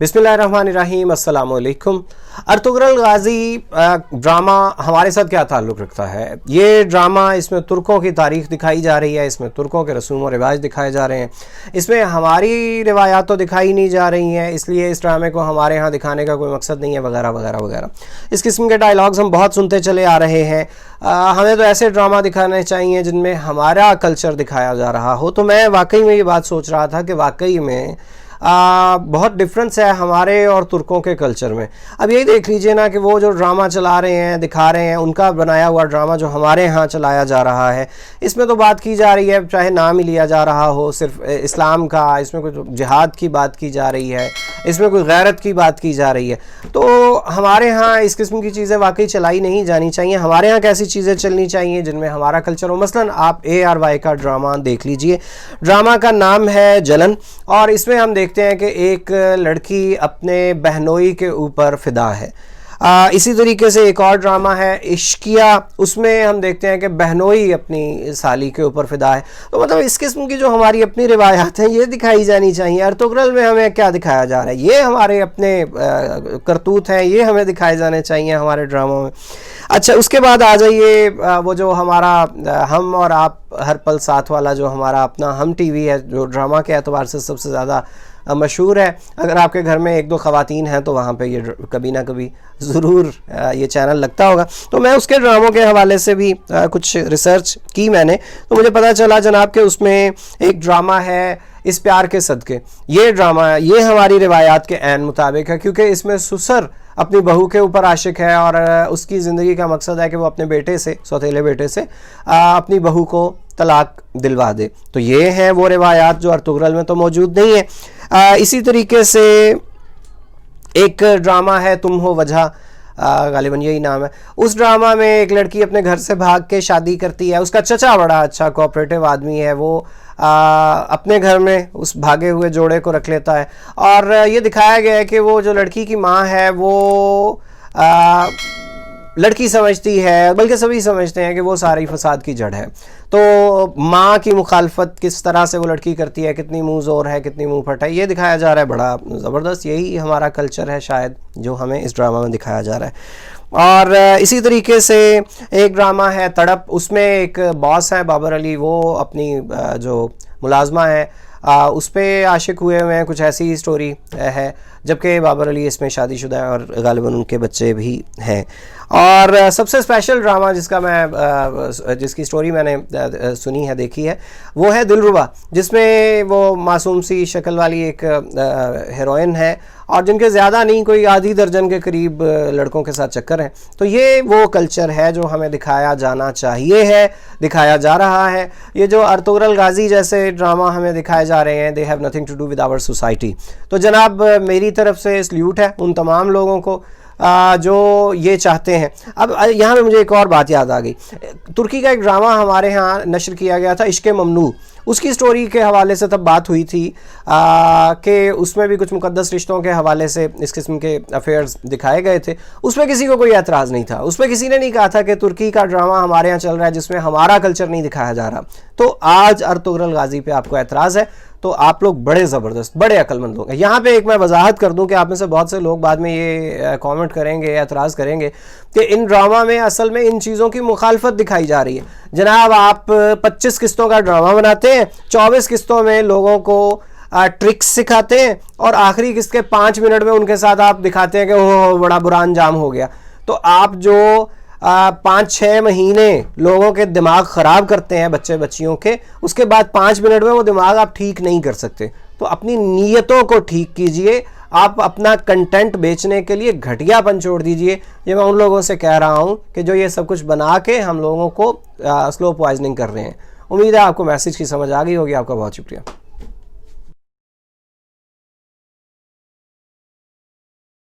बिस्मिल्लाहिर्रहमानिर्रहीम, अस्सलाम वालेकुम। अर्तुगरुल गाज़ी ड्रामा हमारे साथ क्या ताल्लुक़ रखता है? ये ड्रामा, इसमें तुर्कों की तारीख़ दिखाई जा रही है, इसमें तुर्कों के रसूम और रिवाज दिखाए जा रहे हैं, इसमें हमारी रिवायात तो दिखाई नहीं जा रही हैं, इसलिए इस ड्रामे को हमारे यहाँ दिखाने का कोई मकसद नहीं है, वगैरह वगैरह वगैरह। इस किस्म के डायलॉग्स हम बहुत सुनते चले आ रहे हैं। हमें तो ऐसे ड्रामा दिखाने चाहिए जिनमें हमारा कल्चर दिखाया जा रहा हो। तो मैं वाकई में ये बात सोच रहा था कि वाकई में बहुत डिफरेंस है हमारे और तुर्कों के कल्चर में। अब यही देख लीजिए ना कि वो जो ड्रामा चला रहे हैं, दिखा रहे हैं, उनका बनाया हुआ ड्रामा जो हमारे यहाँ चलाया जा रहा है, इसमें तो बात की जा रही है, चाहे नाम ही लिया जा रहा हो सिर्फ इस्लाम का, इसमें कोई जिहाद की बात की जा रही है, इसमें कोई गैरत की बात की जा रही है। तो हमारे यहाँ इस किस्म की चीज़ें वाकई चलाई नहीं जानी चाहिए। हमारे यहाँ कैसी चीज़ें चलनी चाहिए जिनमें हमारा कल्चर हो। मसलन आप ARY का ड्रामा देख लीजिए। ड्रामा का नाम है जलन, और इसमें हम देखते हैं कि एक लड़की अपने बहनोई के ऊपर फिदा है। इसी तरीके से एक और ड्रामा है इश्किया, उसमें हम देखते हैं कि बहनोई अपनी साली के ऊपर फिदा है। तो मतलब इस किस्म की जो हमारी अपनी रिवायात हैं ये दिखाई जानी चाहिए। अर्तुगरुल में हमें क्या दिखाया जा रहा है, ये हमारे अपने करतूत हैं, ये हमें दिखाए जाने चाहिए हमारे ड्रामों में। अच्छा, उसके बाद आ जाइए वो जो हमारा हम और आप हर पल साथ वाला जो हमारा अपना हम TV है, जो ड्रामा के एतबार से सबसे ज़्यादा मशहूर है। अगर आपके घर में एक दो ख़वातीन हैं तो वहाँ पे ये कभी ना कभी ज़रूर ये चैनल लगता होगा। तो मैं उसके ड्रामों के हवाले से भी कुछ रिसर्च की मैंने, तो मुझे पता चला जनाब कि उसमें एक ड्रामा है इस प्यार के सदके। ये ड्रामा ये हमारी रिवायात के ऐन मुताबिक है, क्योंकि इसमें ससुर अपनी बहू के ऊपर आशिक है और उसकी ज़िंदगी का मकसद है कि वो अपने बेटे से, सौतेले बेटे से अपनी बहू को तलाक दिलवा दे। तो ये हैं वो रिवायात जो अर्तुगरुल में तो मौजूद नहीं है। इसी तरीके से एक ड्रामा है तुम हो वजह, गालिबन यही नाम है। उस ड्रामा में एक लड़की अपने घर से भाग के शादी करती है। उसका चचा बड़ा अच्छा कोऑपरेटिव आदमी है, वो अपने घर में उस भागे हुए जोड़े को रख लेता है, और ये दिखाया गया है कि वो जो लड़की की माँ है वो लड़की समझती है, बल्कि सभी समझते हैं कि वो सारी फसाद की जड़ है। तो माँ की मुखालफत किस तरह से वो लड़की करती है, कितनी मुँह ज़ोर है, कितनी मुँह फट है, ये दिखाया जा रहा है। बड़ा ज़बरदस्त यही हमारा कल्चर है शायद जो हमें इस ड्रामा में दिखाया जा रहा है। और इसी तरीके से एक ड्रामा है तड़प, उसमें एक बॉस है बाबर अली, वो अपनी जो मुलाजमा है उस पर आशिक हुए हैं, कुछ ऐसी स्टोरी है, जबकि बाबर अली इसमें शादीशुदा है और गालिबन उनके बच्चे भी हैं। और सबसे स्पेशल ड्रामा जिसकी स्टोरी मैंने सुनी है, देखी है, वो है दिलरुबा, जिसमें वो मासूम सी शक्ल वाली एक हीरोइन है और जिनके ज़्यादा नहीं कोई आधी दर्जन के करीब लड़कों के साथ चक्कर हैं। तो ये वो कल्चर है जो हमें दिखाया जाना चाहिए है, दिखाया जा रहा है। ये जो अर्तुगरुल गाज़ी जैसे ड्रामा हमें दिखाए जा रहे हैं, they have nothing to do with our society. तो जनाब मेरी तरफ से सल्यूट है उन तमाम लोगों को जो ये चाहते हैं। अब यहाँ पे मुझे एक और बात याद आ गई। तुर्की का एक ड्रामा हमारे यहाँ नशर किया गया था, इश्क़ ममनू। उसकी स्टोरी के हवाले से तब बात हुई थी कि उसमें भी कुछ मुक़द्दस रिश्तों के हवाले से इस किस्म के अफेयर्स दिखाए गए थे। उसमें किसी को कोई एतराज़ नहीं था, उसमें किसी ने नहीं कहा था कि तुर्की का ड्रामा हमारे यहाँ चल रहा है जिसमें हमारा कल्चर नहीं दिखाया जा रहा। तो आज अर्तुगरुल गाज़ी पे आपको एतराज़ है, तो आप लोग बड़े ज़बरदस्त, बड़े अक्लमंद लोग हैं। यहाँ पे एक मैं वजाहत कर दूं कि आप में से बहुत से लोग बाद में ये कमेंट करेंगे, एतराज़ करेंगे कि इन ड्रामा में असल में इन चीज़ों की मुखालफत दिखाई जा रही है। जनाब आप 25 किस्तों का ड्रामा बनाते हैं, 24 किस्तों में लोगों को ट्रिक्स सिखाते हैं, और आखिरी किस्त के 5 मिनट में उनके साथ आप दिखाते हैं कि ओह बड़ा बुरा अंजाम हो गया। तो आप जो 5-6 महीने लोगों के दिमाग ख़राब करते हैं बच्चे बच्चियों के, उसके बाद 5 मिनट में वो दिमाग आप ठीक नहीं कर सकते। तो अपनी नीयतों को ठीक कीजिए, आप अपना कंटेंट बेचने के लिए घटियापन छोड़ दीजिए। ये मैं उन लोगों से कह रहा हूँ कि जो ये सब कुछ बना के हम लोगों को स्लो पॉइजनिंग कर रहे हैं। उम्मीद है आपको मैसेज की समझ आ गई होगी। आपका बहुत शुक्रिया।